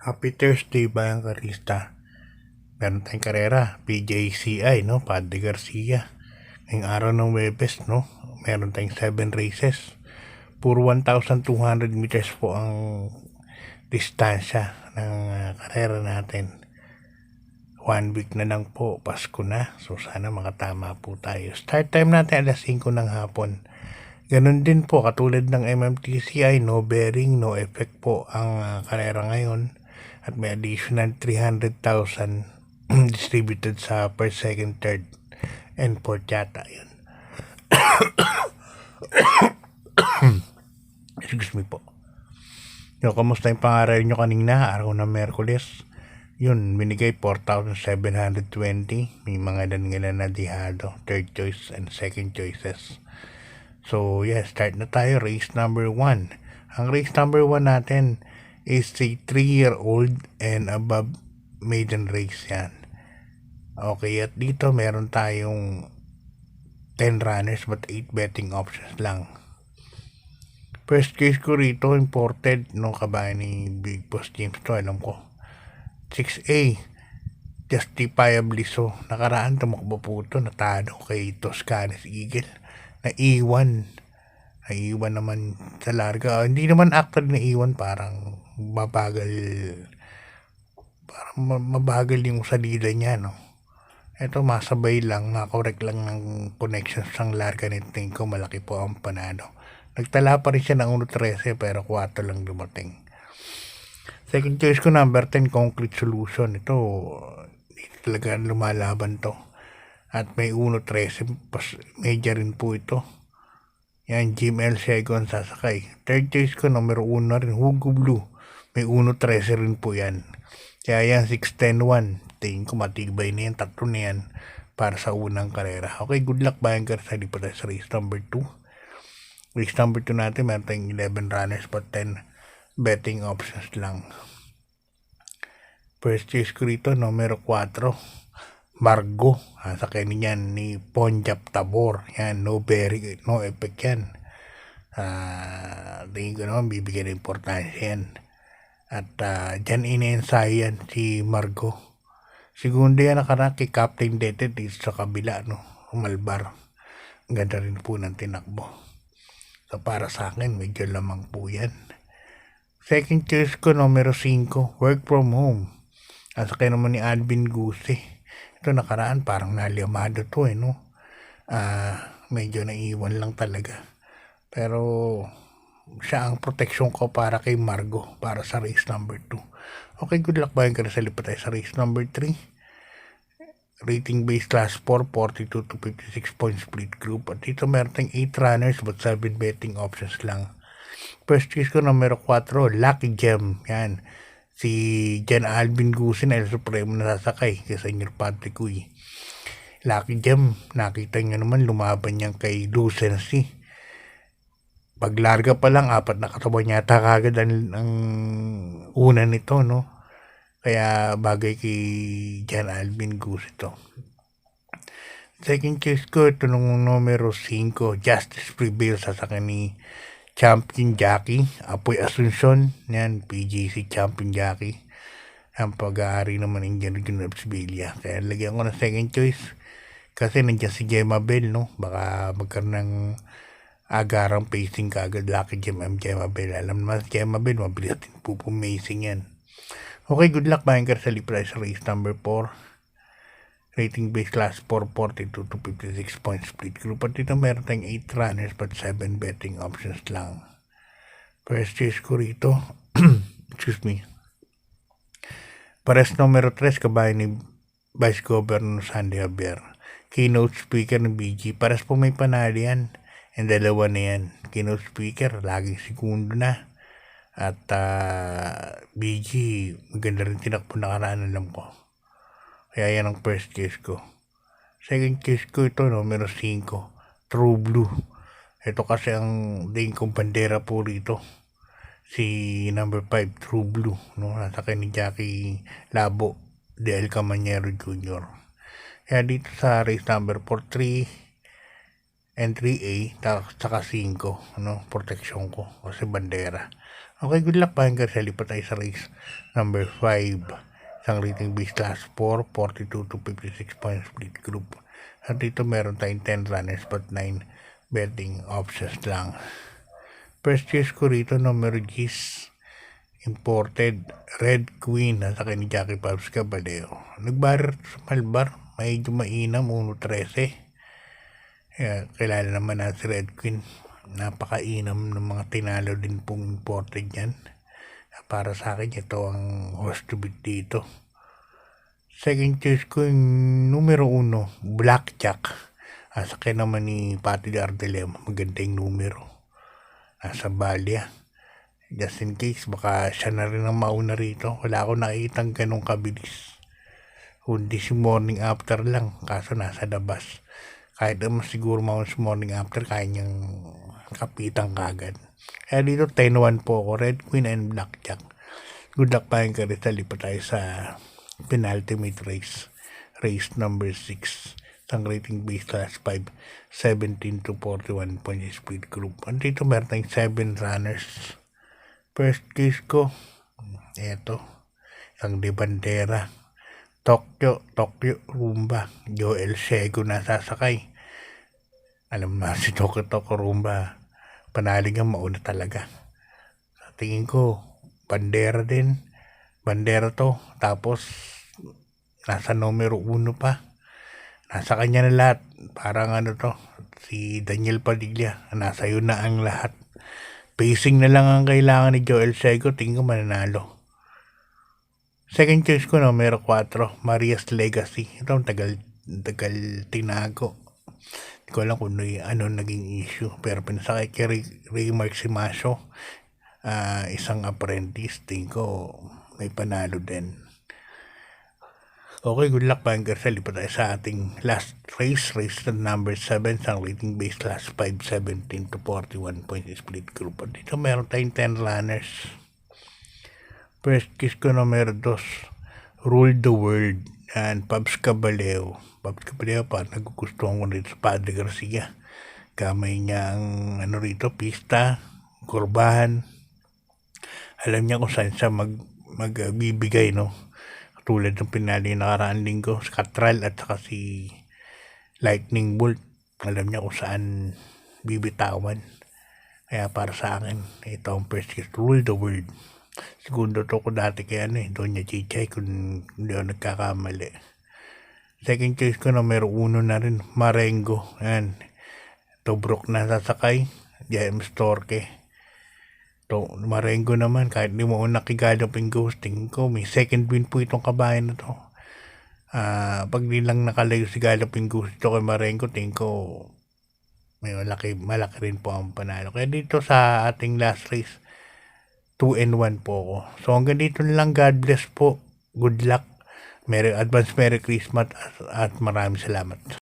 Happy Thursday bayang karista. Meron tayong karera, PJCI, no? Padre Garcia. Ngayong araw ng Webes, no? Meron tayong 7 races. Puro 1,200 meters po ang distansya ng karera natin. 1 week na lang po, Pasko na. So sana makatama po tayo. Start time natin alas 5 ng hapon. Ganon din po, katulad ng MMTCI, no bearing, no effect po ang karera ngayon. At may additional 300,000 distributed sa first, second, third, and fourth yata yun. Excuse me po. Yo, kamusta yung pangaral nyo kanina? Araw ng Merkules. Yun, binigay 4,720. May mga dangalan na dihado, third choice and second choices. So, yeah, start na tayo. Race number 1. Ang race number 1 natin is a 3-year-old and above maiden race yan. Okay, at dito meron tayong 10 runners but 8 betting options lang. First case ko rito, imported nung kabayan ni Big Boss James to, alam ko. 6A, Justifiably So. Nakaraan tumakbo po ito, natalo kay Toscanes Eagle. Naiwan naman sa larga. Hindi naman actually naiwan, parang mabagal yung salida niya, no. Ito masabay lang, makorek lang ng connections ng larga nito. Tingin ko malaki po ang panalo. Nagtala pa rin siya ng 1.13 pero 4 lang dumating. Second choice ko number 10, Concrete Solution. Ito talaga lumalaban to. At may 1.13, medya rin po ito. Yan, Jim L. Segon sasakay. Third choice ko, numero 1 na rin, Hugo Blue. May 1.13 rin po yan. Kaya yan, 6-10-1. Tingin ko matibay na yan, tatlo na yan para sa unang karera. Okay, good luck bayang karera. Di pa tayo sa race number 2. Race number 2 natin, meron tayong 11 runners but 10 betting options lang. First choice ko rito, numero 4. Margo, sakay niyan ni Ponjap Tabor. Yan, no effect yan. Tingin ko naman bibigyan ng importansya yan. At dyan inensayo yan si Margo. Segundo yan nakaraan kay Captain Dete dito sa kabila, no? Malbar. Ang ganda rin po ng tinakbo. So para sa akin, medyo lamang po yan. Second choice ko, numero 5, Work From Home. Sakay naman ni Alvin Guse. Ito nakaraan parang nalyamado to, no? Medyo naiwan lang talaga. Pero siya ang protection ko para kay Margo, para sa race number 2. Okay, good luck bayang ka na sa lipat tayo sa race number 3. Rating base class 4, 42 to 56 points split group. At dito meron tayong 8 runners but 7 betting options lang. First choice ko, numero 4, Lucky Gem. Yan. Si Jan Alvin Gusin El Supremo na sasakay kay Senyor Patrick Uy. Lucky Gem, nakita nyo naman lumaban niyan kay Lucency. Paglarga pa lang, 4 na katawan yata kagad ang una nito, no? Kaya bagay kay Jan Alvin Gusin ito. Second choice ko, ito nung numero 5, Justice Prevail, sasakay ni Champion Jockey, Apoy Asuncion. Yan, PGC Champion Jockey. Ang pag-aari naman Indian Region of Sibilia. Kaya lagyan ko ng second choice. Kasi nandiyan si Gemma Bell, no? Baka magkaroon ng agarang pacing kagad. Lucky Gemma Bell. Alam naman si Gemma Bell, mabilis din po pumacing yan. Okay, good luck bayang ka sa lipat sa race number 4. Rating base class 4, 42 to 56 points split group. At dito meron tayong 8 runners but 7 betting options lang. First choice ko rito, excuse me, pares numero 3, kabayan ni Vice Governor Sandy Javier. Keynote speaker ng BG, pares po may panalo yan. And dalawa na yan. Keynote speaker, laging segundo na. At BG, maganda rin tinakbo nakaraan, alam ko. Kaya yan ang first case ko. Second case ko ito, numero 5, True Blue. Ito kasi ang ding kong bandera po rito. Si number 5, True Blue, no? Nasakay ni Jackie Labo de El Camanero Jr. Kaya dito sa race number 4, 3 and 3A, saka 5, no? Protection ko kasi bandera. Okay, good luck pa hanggang sa lipat tayo sa race number 5. Isang rating base class 4, 42 to 56 points split group. At dito meron tayong 10 runners but 9 betting options lang. First choice ko rito, numero G's imported Red Queen nasa kay ni Jackie Pabs Caballero. Nagbarir sa Malbar, medyo mainam, 1.13. Kilala naman na si Red Queen. Napakainam ng mga tinalo din pong imported yan. Para sa akin, ito ang host to beat dito. Second choice ko yung numero 1, Blackjack. Sa akin naman ni Patty Ardelem, maganda yung numero. Nasa Balya. Just in case, baka siya na rin ang mauna rito. Wala akong nakikitang ganong kabilis. Kundi si morning after lang, kaso nasa labas. Kahit naman siguro mauna si morning after, kaya niyang kapitan kagad. Kaya dito 10-1 po ako, Red Queen and Blackjack. Good luck pa yung karita, lipat tayo sa penultimate race. Race number 6. Isang rating base class 5, 17 to 41 points split group. And dito meron tayong 7 runners. First case ko, eto, isang de bandera. Tokyo Rumba. Joel Sego nasasakay. Alam na si Tokyo Rumba, panalig ang mauna talaga. Sa tingin ko, bandera din. Bandera to. Tapos, nasa numero 1 pa. Nasa kanya na lahat. Parang si Daniel Padilla. Nasa yun na ang lahat. Pacing na lang ang kailangan ni Joel Sego. Tingin ko mananalo. Second choice ko, numero 4, Maria's Legacy. Ito ang tagal tinago. Hindi ko alam kung ano naging issue. Pero pinasakay kay Ray Marcimaso, isang apprentice. Tingin ko may panalo din. Okay, good luck pa hanggang sa lipat tayo sa ating last race number 7, isang rating base class 5, 17 to 41 point split group. At dito meron tayong 10 runners. First kiss ko numero 2, Rule the World. Yan, Pabs Caballero. Parang nagugustuhan ko rin sa Padre Garcia. Kamay niya ang rito, pista, kurbahan. Alam niya kung saan siya magbibigay, no? Katulad ng pinali nakaraan linggo, sa Catral at saka si Lightning Bolt. Alam niya kung saan bibitawan. Kaya para sa akin, ito ang first kiss, Rule the World. Segundo to ko dati kay Doña Chichay kung hindi ako nagkakamali. Second choice ko, numero 1 na rin, Marengo. Yan. Tobruk na sasakay, James Torque. Marengo naman, kahit hindi mo nakigaloping ghosting ko, may second win po itong kabayan na to. Pag di lang nakalayo si Galoping Goose ito kay Marengo, tingin ko may malaki rin po ang panalo. Kaya dito sa ating last race, 2-1 po ako. So hanggang dito lang, God bless po. Good luck. Advance Merry Christmas at maraming salamat.